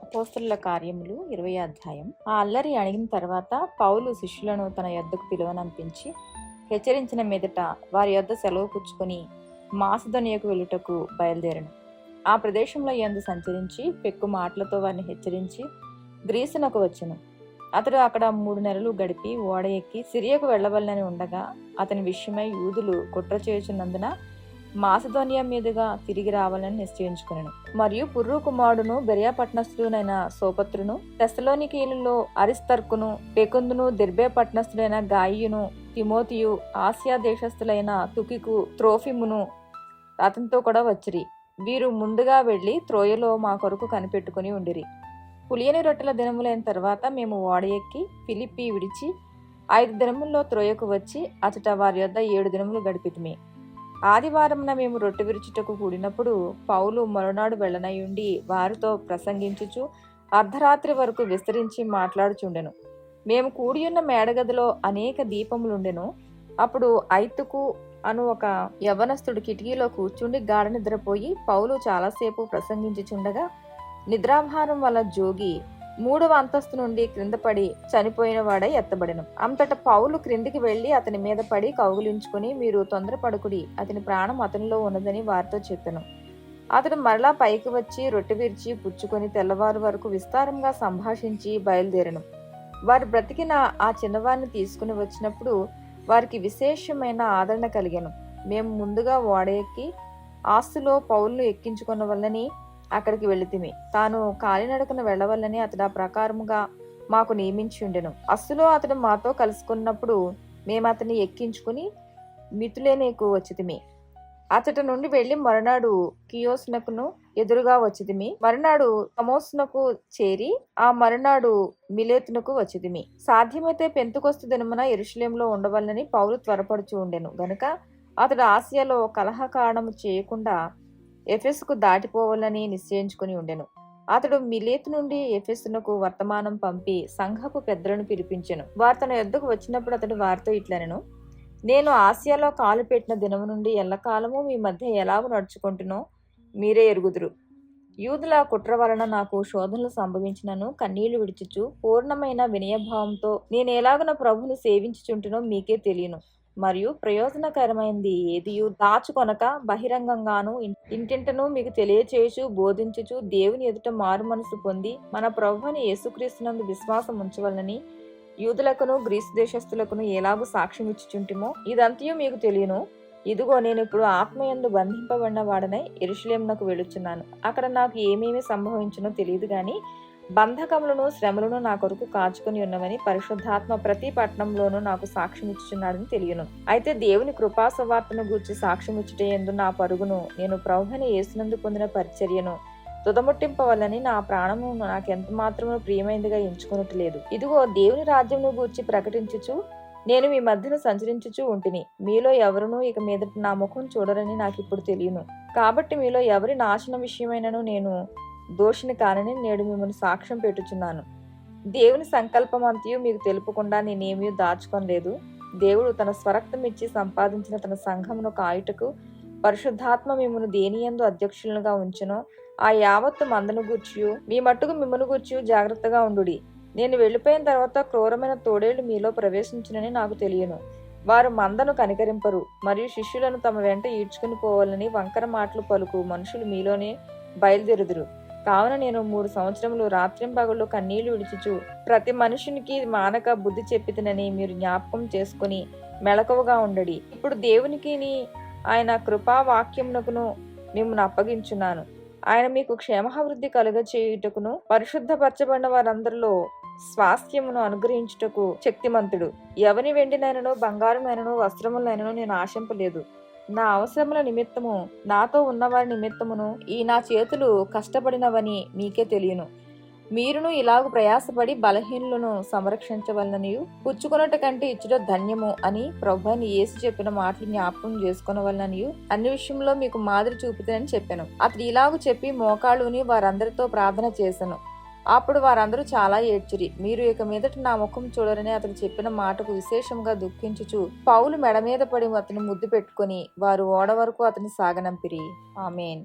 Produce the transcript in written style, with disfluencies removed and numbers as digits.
అపోస్తలుల కార్యములు 20వ అధ్యాయం. ఆ అల్లరి అణిగిన తర్వాత పౌలు శిష్యులను తన యొద్దకు పిలువనంపించి హెచ్చరించిన మీదట వారి యొద్ద సెలవు పుచ్చుకొని మాసిదోనియకు వెళ్ళుటకు బయలుదేరను. ఆ ప్రదేశంలో యందు సంచరించి పెక్కు మాటలతో వారిని హెచ్చరించి గ్రీసునకు వచ్చెను. అతడు అక్కడ 3 నెలలు గడిపి ఓడ ఎక్కి సిరియకు వెళ్ళవలనని ఉండగా అతని విషయమై యూదులు కుట్ర చేయుచున్నందున మాసిదోనియా మీదుగా తిరిగి రావాలని నిశ్చయించుకునెను. మరియు పుర్రు కుమారుడును బెరియా పట్టణస్థుడైన సోపత్రును, తెస్సలోనికీయులలో అరిస్తర్కును, పెకుందును, దెర్బే పట్టణస్థుడైన గాయియును, తిమోతియు, ఆసియా దేశస్థులైన తుకికు, త్రోఫిమును అతనితో కూడా వచ్చిరి. వీరు ముందుగా వెళ్లి త్రోయలో మా కొరకు కనిపెట్టుకుని ఉండిరి. పులియని రొట్టెల దినములైన తర్వాత మేము ఓడ ఎక్కి ఫిలిప్పి విడిచి 5 దినముల్లో త్రోయకు వచ్చి అచట వారి యొద్ద 7 దినములు గడిపితిమి. ఆదివారమున మేము రొట్టె విరుచుటకు కూడినప్పుడు పౌలు మరునాడు వెళ్ళనయుండి వారితో ప్రసంగించుచు అర్ధరాత్రి వరకు విస్తరించి మాట్లాడుచుండెను. మేము కూడియున్న మేడగదిలో అనేక దీపములుండెను. అప్పుడు ఐతుకు అను ఒక యవ్వనస్తుడు కిటికీలో కూర్చుండి గాఢ నిద్రపోయి పౌలు చాలాసేపు ప్రసంగించుచుండగా నిద్రాభారం వల్ల జోగి 3వ అంతస్తు నుండి క్రింద పడి చనిపోయిన వాడై ఎత్తబడెను. అంతట పౌలు క్రిందికి వెళ్లి అతని మీద పడి కౌగిలించుకుని, మీరు తొందరపడుకుడి, అతని ప్రాణం అతనిలో ఉన్నదని వారితో చెప్పెను. అతడు మరలా పైకి వచ్చి రొట్టె విరిచి పుచ్చుకొని తెల్లవారు వరకు విస్తారంగా సంభాషించి బయలుదేరెను. వారు బ్రతికిన ఆ చిన్నవారిని తీసుకుని వచ్చినప్పుడు వారికి విశేషమైన ఆదరణ కలిగెను. మేము ముందుగా ఓడ ఎక్కి ఆస్తులో పౌలును ఎక్కించుకున్న వల్లని అక్కడికి వెళితిమి. తాను కాలినడకన వెళ్ళవల్లని అతడు ఆ ప్రకారముగా మాకు నియమించి ఉండెను. అస్సులో అతడు మాతో కలుసుకున్నప్పుడు మేము అతన్ని ఎక్కించుకుని మితులేనేకు వచ్చితిమి. అతట నుండి వెళ్లి మరునాడు కియోసునకును ఎదురుగా వచ్చితిమి. మరునాడు సమోసునకు చేరి ఆ మరునాడు మిలేతునకు వచ్చితిమి. సాధ్యమైతే పెంతెకొస్తు దినమున యెరూషలేములో ఉండవల్లని పౌలు త్వరపడుచు ఉండెను గనుక అతడు ఆసియాలో కలహ కారణము చేయకుండా ఎఫెసుకు దాటిపోవాలని నిశ్చయించుకుని ఉండెను. అతడు మిలేతు నుండి ఎఫెసునకు వర్తమానం పంపి సంఘపు పెద్దలను పిలిపించెను. వారు తన యొద్దకు వచ్చినప్పుడు అతడు వారితో ఇట్లనెను, నేను ఆసియాలో కాలు పెట్టిన దినము నుండి ఎల్లకాలము మీ మధ్య ఎలాగూ నడుచుకుంటునో మీరే ఎరుగుదురు. యూదుల కుట్ర వలన నాకు శోధనలు సంభవించినను కన్నీళ్లు విడిచుచు పూర్ణమైన వినయభావంతో నేను ఎలాగున ప్రభుని సేవించుచుంటునో మీకే తెలియను. మరియు ప్రయోజనకరమైనది ఏదియు దాచుకొనక బహిరంగంగాను ఇంటింటను మీకు తెలియచేయచు బోధించుచు దేవుని ఎదుట మారు మనసు పొంది మన ప్రభువుని యేసుక్రీస్తునందు విశ్వాసం ఉంచవలనని యూదులకును గ్రీసు దేశస్థులకును ఎలాగూ సాక్ష్యం ఇచ్చుచుంటిమో ఇదంతయు మీకు తెలియను. ఇదిగో నేను ఇప్పుడు ఆత్మయందు బంధింపబడిన వాడనై యెరూషలేమునకు వెళ్ళుచున్నాను. అక్కడ నాకు ఏమేమి సంభవించునో తెలియదు గాని బంధకములను శ్రమలను నా కొరకు కాచుకుని ఉన్నవని పరిశుద్ధాత్మ ప్రతి పట్టణంలోనూ నాకు సాక్ష్యం ఇచ్చుచున్నాడని తెలియను. అయితే దేవుని కృపా సువార్తను గూర్చి సాక్ష్యం ఇచ్చుటయందు నా పరుగును నేను ప్రభువుని యేసునందు పొందిన పరిచర్యను తుదముట్టింపవలని నా ప్రాణము నాకెంత మాత్రము ప్రియమైనదిగా ఎంచుకున్నట్లేదు. ఇదిగో దేవుని రాజ్యమును గూర్చి ప్రకటించుచు నేను మీ మధ్యన సంచరించుచూ ఉంటిని. మీలో ఎవరునూ ఇక మీదట నా ముఖం చూడరని నాకు ఇప్పుడు తెలియను. కాబట్టి మీలో ఎవరి నాశన విషయమైనను నేను దోషిని కానని నేడు మిమ్మల్ని సాక్ష్యం పెట్టుచున్నాను. దేవుని సంకల్పం అంతయు మీకు తెలుపకుండా నేనేమీ దాచుకొనలేదు. దేవుడు తన స్వరక్తం ఇచ్చి సంపాదించిన తన సంఘమును కాయుటకు పరిశుద్ధాత్మ మిమ్మల్ని దేనియందు అధ్యక్షులుగా ఉంచునో ఆ యావత్తు మందను గూర్చియు మీ మట్టుకు మిమ్మల్ని గూర్చియు జాగ్రత్తగా ఉండుడి. నేను వెళ్ళిపోయిన తర్వాత క్రూరమైన తోడేళ్లు మీలో ప్రవేశించునని నాకు తెలియను. వారు మందను కనికరింపరు మరియు శిష్యులను తమ వెంట ఈడ్చుకుని పోవాలని వంకర మాటలు పలుకు మనుషులు మీలోనే బయలుదేరుదురు. కావున నేను 3 సంవత్సరములు రాత్రింపగళ్ళు కన్నీళ్లు విడిచుచు ప్రతి మనుషునికి మానక బుద్ధి చెప్పితినని మీరు జ్ఞాపకం చేసుకుని మెళకువగా ఉండడి. ఇప్పుడు దేవునికి ఆయన కృపా వాక్యమునకును మిమ్మల్ని అప్పగించున్నాను. ఆయన మీకు క్షేమాభివృద్ధి కలుగ చేయుటకును పరిశుద్ధపరచబడిన వారందరిలో స్వాస్థ్యమును అనుగ్రహించుటకు శక్తిమంతుడు. ఎవని వెండినైనను బంగారమైనను వస్త్రములైనను నేను ఆశింపలేదు. నా అవసరముల నిమిత్తము నాతో ఉన్నవారి నిమిత్తమును ఈ నా చేతులు కష్టపడినవని మీకే తెలియను. మీరును ఇలాగు ప్రయాసపడి బలహీనులను సంరక్షించవలననియు పుచ్చుకొనుట కంటే ఇచ్చుట ధన్యము అని ప్రభువైన యేసు చెప్పిన మాటలు జ్ఞాపకం చేసుకొనవలననియు అన్ని విషయంలో మీకు మాదిరి చూపుతానని చెప్పాను. అతడు ఇలాగు చెప్పి మోకాళ్ళుని వారందరితో ప్రార్థన చేశాను. అప్పుడు వారందరూ చాలా ఏడ్చిరి. మీరు ఇక మీదట నా ముఖం చూడరని అతడు చెప్పిన మాటకు విశేషంగా దుఃఖించుచు పౌలు మెడ మీద పడి అతని ముద్దు పెట్టుకుని వారు ఓడ వరకు అతని సాగనంపిరి. ఆమేన్.